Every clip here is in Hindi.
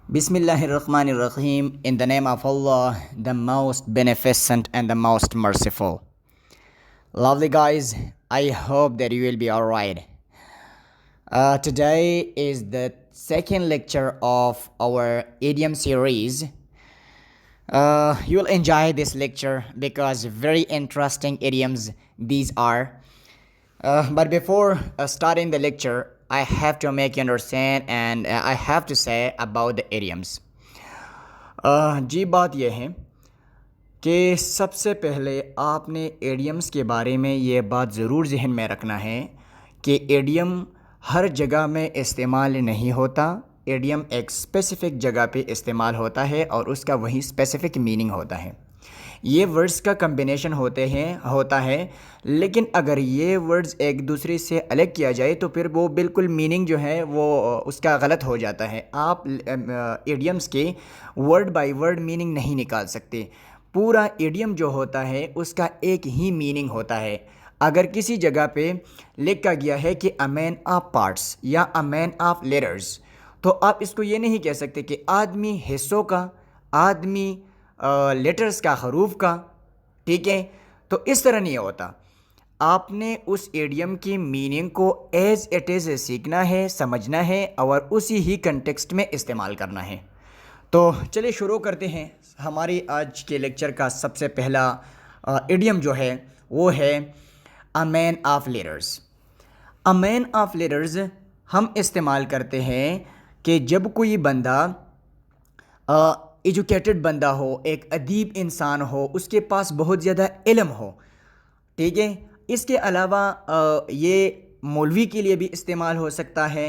Bismillahirrahmanirrahim. In the name of Allah, the most beneficent and the most merciful. Lovely guys, I hope that you will be alright. Today is the second lecture of our idiom series. You will enjoy this lecture because very interesting idioms these are. But before starting the lecture, I have to make you understand and I have to say about the idioms. जी बात यह है कि सबसे पहले आपने एडियम्स के बारे में ये बात ज़रूर जहन में रखना है कि एडियम हर जगह में इस्तेमाल नहीं होता। एडियम एक स्पेसिफ़िक जगह पे इस्तेमाल होता है और उसका वही स्पेसिफ़िक मीनिंग होता है। ये वर्ड्स का कम्बिनेशन होता है, लेकिन अगर ये वर्ड्स एक दूसरे से अलग किया जाए तो फिर वो बिल्कुल मीनिंग जो है वो उसका गलत हो जाता है। आप इडियम्स के वर्ड बाय वर्ड मीनिंग नहीं निकाल सकते। पूरा इडियम जो होता है उसका एक ही मीनिंग होता है। अगर किसी जगह पे लिखा गया है कि अ मैन ऑफ पार्ट्स या अ मैन ऑफ लेटर्स, तो आप इसको ये नहीं कह सकते कि आदमी हिस्सों का, आदमी लेटर्स का, हरूफ का। ठीक है, तो इस तरह नहीं होता। आपने उस एडियम की मीनिंग को एज इट इज़ सीखना है, समझना है और उसी ही कंटेक्स्ट में इस्तेमाल करना है। तो चलिए शुरू करते हैं। हमारी आज के लेक्चर का सबसे पहला एडियम जो है वो है अ man of letters. A man of letters हम इस्तेमाल करते हैं कि जब कोई बंदा एजुकेटेड बंदा हो, एक अदीब इंसान हो, उसके पास बहुत ज़्यादा इल्म हो। ठीक है, इसके अलावा ये मौलवी के लिए भी इस्तेमाल हो सकता है।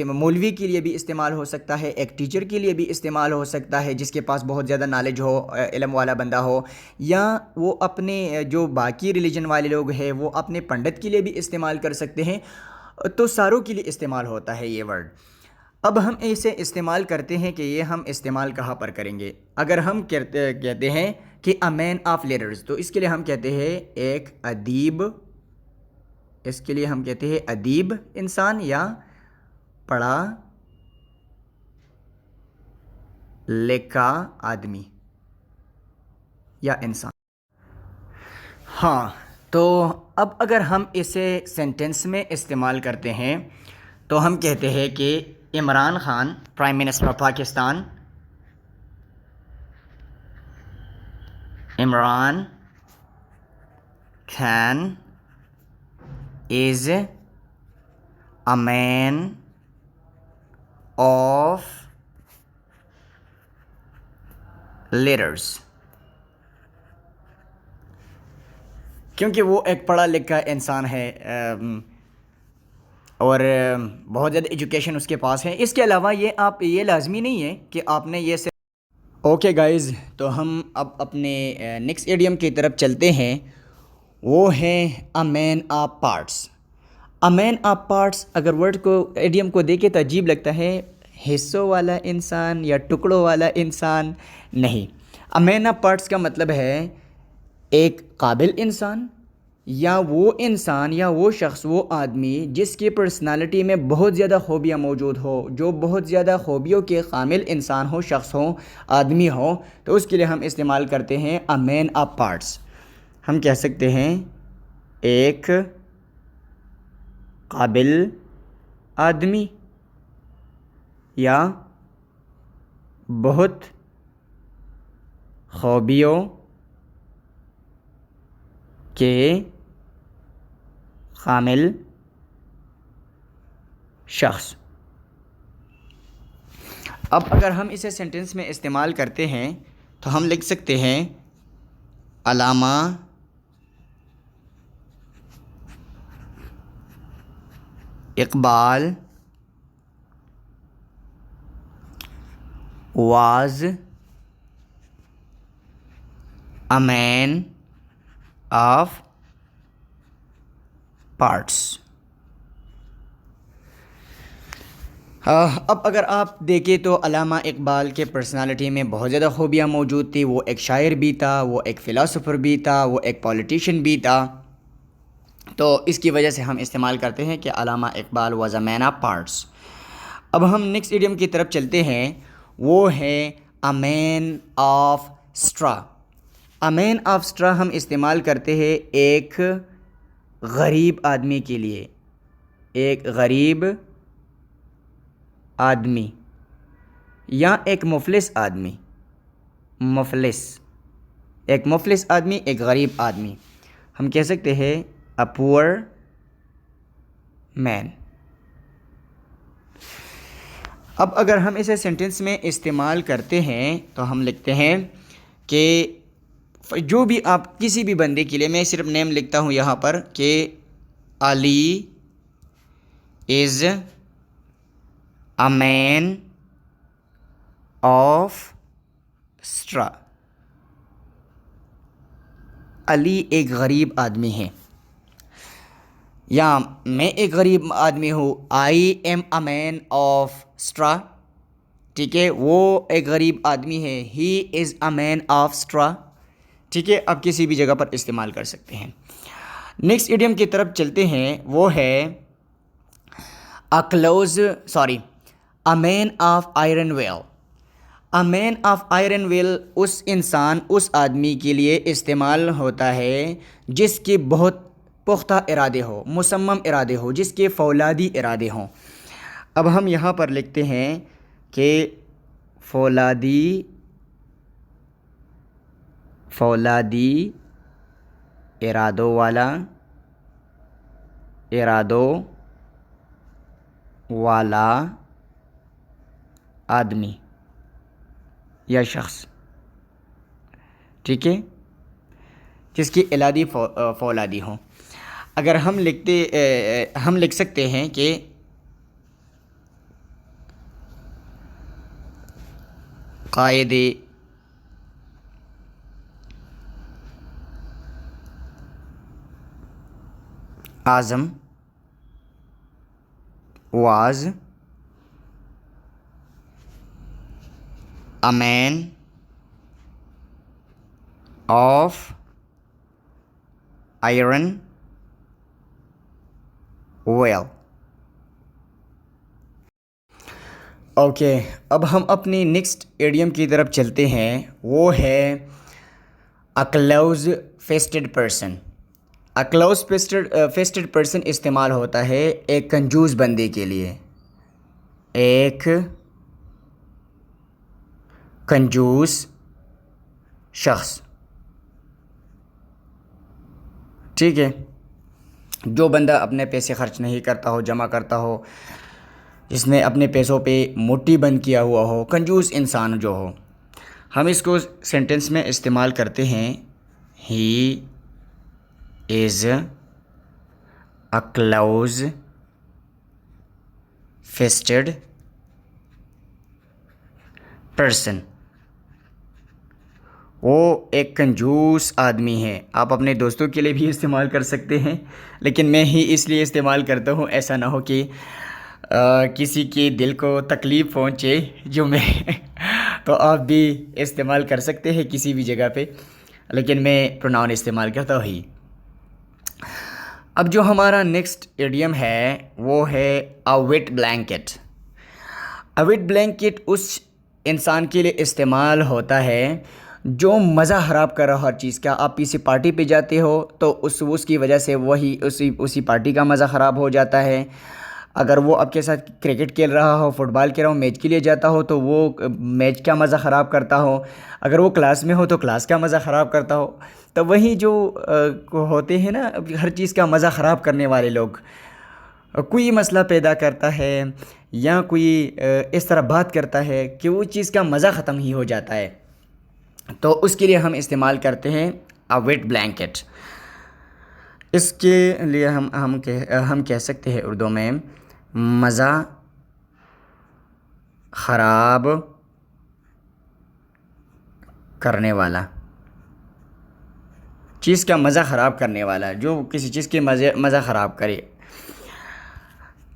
मौलवी के लिए भी इस्तेमाल हो सकता है, एक टीचर के लिए भी इस्तेमाल हो सकता है जिसके पास बहुत ज़्यादा नॉलेज हो, इल्म वाला बंदा हो, या वो अपने जो बाकी रिलीजन वाले लोग हैं वो अपने पंडित के लिए भी इस्तेमाल कर सकते हैं। तो सारों के लिए इस्तेमाल होता है ये वर्ड। अब हम इसे इस्तेमाल करते हैं कि ये हम इस्तेमाल कहाँ पर करेंगे। अगर हम कहते हैं कि अ मैन ऑफ लेटर्स, तो इसके लिए हम कहते हैं एक अदीब, इसके लिए हम कहते हैं अदीब इंसान या पढ़ा लिखा आदमी या इंसान। हाँ, तो अब अगर हम इसे सेंटेंस में इस्तेमाल करते हैं तो हम कहते हैं कि Imran Khan, prime minister of Pakistan, Imran Khan is a man of letters, क्योंकि वो एक पढ़ा लिखा इंसान है और बहुत ज़्यादा एजुकेशन उसके पास है। इसके अलावा ये लाजमी नहीं है कि आपने ये से ओके गाइज़, तो हम अब अपने नेक्स्ट एडियम की तरफ चलते हैं। वो है अ man of parts. A man of parts, अगर वर्ड को, एडियम को देखे तो अजीब लगता है, हिस्सों वाला इंसान या टुकड़ों वाला इंसान नहीं। अ मैन ऑफ पार्ट्स का मतलब है एक काबिल इंसान या वो इंसान या वो शख्स, वो आदमी जिसकी पर्सनालिटी में बहुत ज़्यादा खूबियाँ मौजूद हो, जो बहुत ज़्यादा खूबियों के कामिल इंसान हो, शख्स हो, आदमी हो, तो उसके लिए हम इस्तेमाल करते हैं अ मैन ऑफ पार्ट्स। हम कह सकते हैं एक काबिल आदमी या बहुत खूबियों के कामिल शख्स। अब अगर हम इसे सेंटेंस में इस्तेमाल करते हैं तो हम लिख सकते हैं अल्लामा Iqbal was a man of parts। अब अगर आप देखें तो अल्लामा इकबाल के पर्सनालिटी में बहुत ज़्यादा खूबियाँ मौजूद थी। वो एक शायर भी था, वो एक फ़िलासफ़र भी था, वो एक पॉलिटिशियन भी था। तो इसकी वजह से हम इस्तेमाल करते हैं कि Allama Iqbal was a man of parts. अब हम नेक्स्ट इडियम की तरफ चलते हैं। वो है अ man of straw. A man of straw हम इस्तेमाल करते हैं एक गरीब आदमी के लिए, एक गरीब आदमी या एक मुफलिस आदमी, मुफलिस, एक मुफलिस आदमी, एक गरीब आदमी, हम कह सकते हैं अ पुअर मैन। अब अगर हम इसे सेंटेंस में इस्तेमाल करते हैं तो हम लिखते हैं कि जो भी आप किसी भी बंदे के लिए, मैं सिर्फ नेम लिखता हूँ यहाँ पर कि Ali is a man of straw. Ali एक गरीब आदमी है, या मैं एक गरीब आदमी हूँ, I am a man of straw. ठीक है, वो एक गरीब आदमी है, ही is a man of straw. ठीक है, आप किसी भी जगह पर इस्तेमाल कर सकते हैं। नेक्स्ट इडियम की तरफ चलते हैं, वो है अ man of iron well. A man of iron well उस इंसान, उस आदमी के लिए इस्तेमाल होता है जिसके बहुत पुख्ता इरादे हो, मुसम्मम इरादे हो, जिसके फौलादी इरादे हों। अब हम यहाँ पर लिखते हैं कि फौलादी इरादों वाला आदमी या शख्स। ठीक है, जिसकी इलादी फौलादी हो। अगर हम लिख सकते हैं कि कायदे आज़म was a man of iron will। Okay, अब हम अपनी नेक्स्ट इडियम की तरफ चलते हैं, वो है a close fisted person. A close fisted person इस्तेमाल होता है एक कंजूस बंदे के लिए, एक कंजूस शख्स। ठीक है, जो बंदा अपने पैसे खर्च नहीं करता हो, जमा करता हो, जिसने अपने पैसों पे मोटी बंद किया हुआ हो, कंजूस इंसान जो हो, हम इसको सेंटेंस में इस्तेमाल करते हैं he is a close fisted person. वो एक कंजूस आदमी है। आप अपने दोस्तों के लिए भी इस्तेमाल कर सकते हैं, लेकिन मैं ही इसलिए इस्तेमाल करता हूँ, ऐसा ना हो कि किसी के दिल को तकलीफ़ पहुँचे जो मैं तो आप भी इस्तेमाल कर सकते हैं किसी भी जगह पे, लेकिन मैं प्रोनाउन इस्तेमाल करता हूँ ही। अब जो हमारा नेक्स्ट इडियम है वो है अ वेट ब्लैंकेट। अ वेट ब्लैंकेट उस इंसान के लिए इस्तेमाल होता है जो मज़ा ख़राब कर रहा हो हर चीज़ का। आप किसी पार्टी पे जाते हो तो उसकी वजह से वही उसी पार्टी का मज़ा ख़राब हो जाता है। अगर वो आपके साथ क्रिकेट खेल रहा हो, फुटबॉल खेल रहा हो, मैच के लिए जाता हो तो वो मैच का मज़ा ख़राब करता हो। अगर वो क्लास में हो तो क्लास का मज़ा ख़राब करता हो। तो वही जो होते हैं ना हर चीज़ का मज़ा ख़राब करने वाले लोग, कोई मसला पैदा करता है या कोई इस तरह बात करता है कि वो चीज़ का मज़ा ख़त्म ही हो जाता है, तो उसके लिए हम इस्तेमाल करते हैं अ वेट ब्लैंकेट। इसके लिए हम कह सकते हैं उर्दू में मज़ा ख़राब करने वाला, चीज़ का मज़ा ख़राब करने वाला, जो किसी चीज़ के मज़ा ख़राब करे।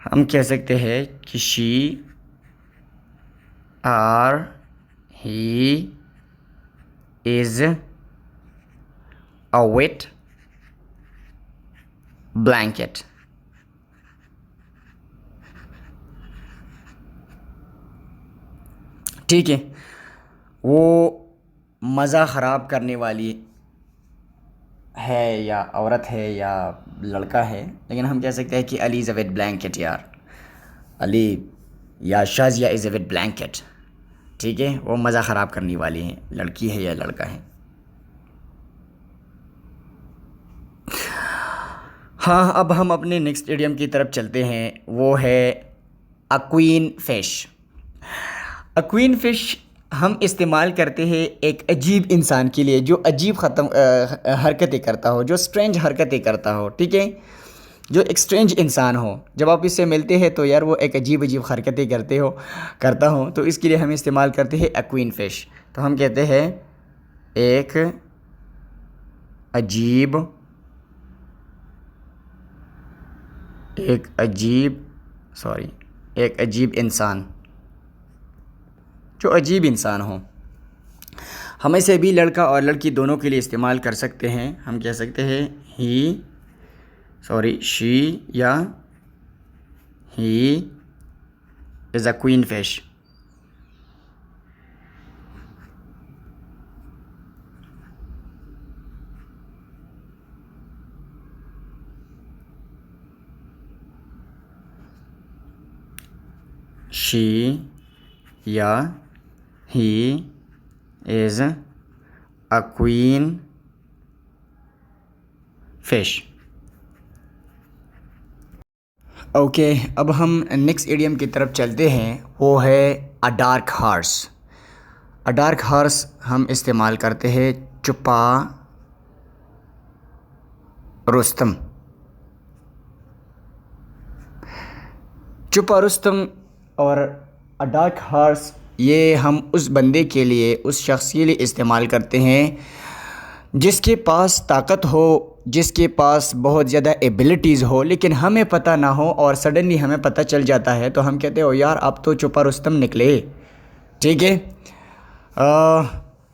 हम कह सकते हैं कि she or he is a weight blanket. ठीक है, वो मज़ा ख़राब करने वाली है या औरत है या लड़का है, लेकिन हम कह सकते हैं कि Ali is a weight blanket यार। अली या Shazia is a weight blanket. ठीक है, वो मज़ा ख़राब करने वाली है, लड़की है या लड़का है। हाँ, अब हम अपने नेक्स्ट इडियम की तरफ चलते हैं, वो है a queen fish. A queen fish हम इस्तेमाल करते हैं एक अजीब इंसान के लिए जो अजीब हरकतें करता हो, जो स्ट्रेंज हरकतें करता हो। ठीक है, जो एक स्ट्रेंज इंसान हो, जब आप इससे मिलते हैं तो यार वो एक अजीब अजीब हरकतें करता हो, तो इसके लिए हम इस्तेमाल करते हैं अ क्वीन फ़िश। तो हम कहते हैं एक अजीब एक अजीब सॉरी एक अजीब इंसान, जो अजीब इंसान हो। हम इसे भी लड़का और लड़की दोनों के लिए इस्तेमाल कर सकते हैं। हम कह सकते हैं शी या he is a queer fish. She या he is a queer fish. Okay, अब हम नेक्स्ट इडियम की तरफ चलते हैं, वो है अ डार्क हॉर्स। अ डार्क हॉर्स हम इस्तेमाल करते हैं छुपा रुस्तम। छुपा रुस्तम और अ डार्क हॉर्स, ये हम उस बंदे के लिए, उस शख्स के लिए इस्तेमाल करते हैं जिसके पास ताकत हो, जिसके पास बहुत ज़्यादा एबिलिटीज़ हो, लेकिन हमें पता ना हो और सडनली हमें पता चल जाता है तो हम कहते हो यार आप तो छुपा रुस्तम निकले। ठीक है,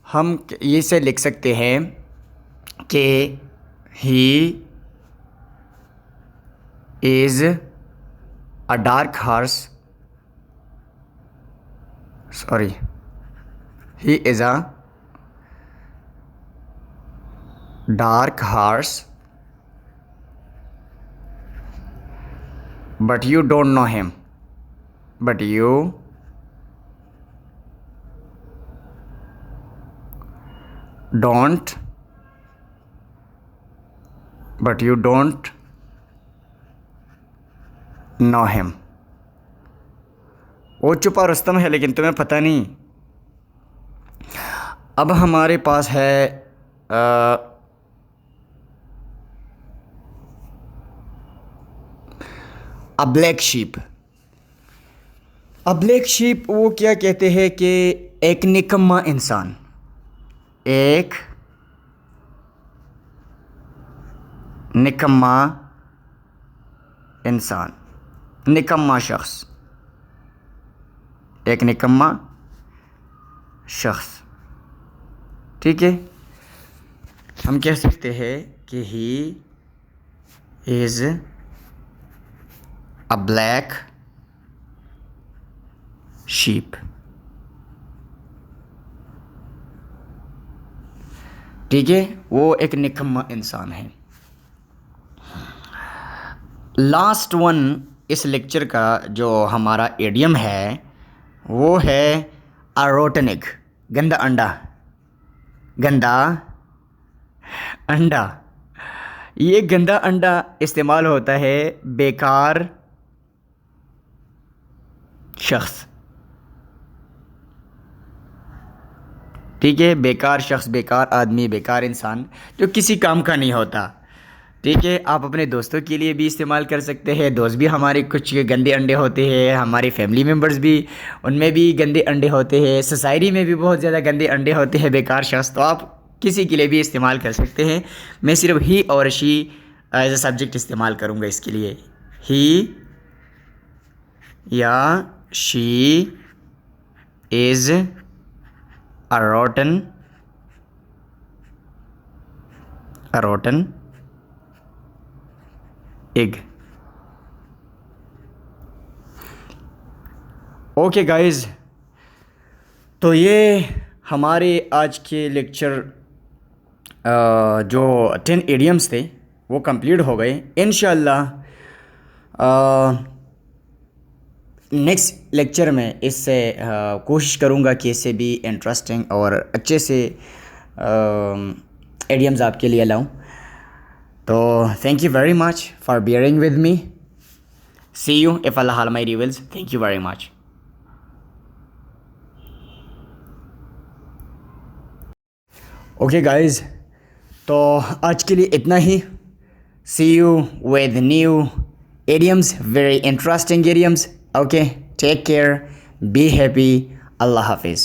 हम ये से लिख सकते हैं कि ही is a dark horse he is a dark horse but you don't know him, but you don't know him। वो छुपा रुस्तम है लेकिन तुम्हें पता नहीं। अब हमारे पास है अ ब्लैक शीप। अ ब्लैक शीप वो क्या कहते हैं कि एक निकम्मा इंसान, एक निकम्मा इंसान, निकम्मा शख्स, एक निकम्मा शख्स। ठीक है, हम कह सकते हैं कि ही इज़ अ ब्लैक शीप। ठीक है, वो एक निकम्मा इंसान है। लास्ट वन इस लेक्चर का जो हमारा एडियम है वो है अ रोटन एग, गंदा अंडा। गंदा अंडा, ये गंदा अंडा इस्तेमाल होता है बेकार शख्स। ठीक है, बेकार शख्स, बेकार आदमी, बेकार इंसान जो किसी काम का नहीं होता। ठीक है, आप अपने दोस्तों के लिए भी इस्तेमाल कर सकते हैं। दोस्त भी हमारे कुछ गंदे अंडे होते हैं, हमारे फैमिली मेम्बर्स भी, उनमें भी गंदे अंडे होते हैं, सोसाइटी में भी बहुत ज़्यादा गंदे अंडे होते हैं बेकार शख्स, तो आप किसी के लिए भी इस्तेमाल कर सकते हैं। मैं सिर्फ ही और शी एज अ सब्जेक्ट इस्तेमाल करूँगा इसके लिए। ही या she is a rotten egg. Okay guys, तो ये हमारे आज के लेक्चर जो 10 इडियम्स थे वो कंप्लीट हो गए। इंशाल्लाह नेक्स्ट लेक्चर में इससे कोशिश करूँगा कि इससे भी इंटरेस्टिंग और अच्छे से इडियम्स आपके लिए लाऊं। तो thank you very much for bearing with me. See you if Allah हाल reveals. Thank you very much. Okay guys, तो आज के लिए इतना ही। See you with new idioms, very interesting idioms. Okay, take care, be happy, Allah Hafiz.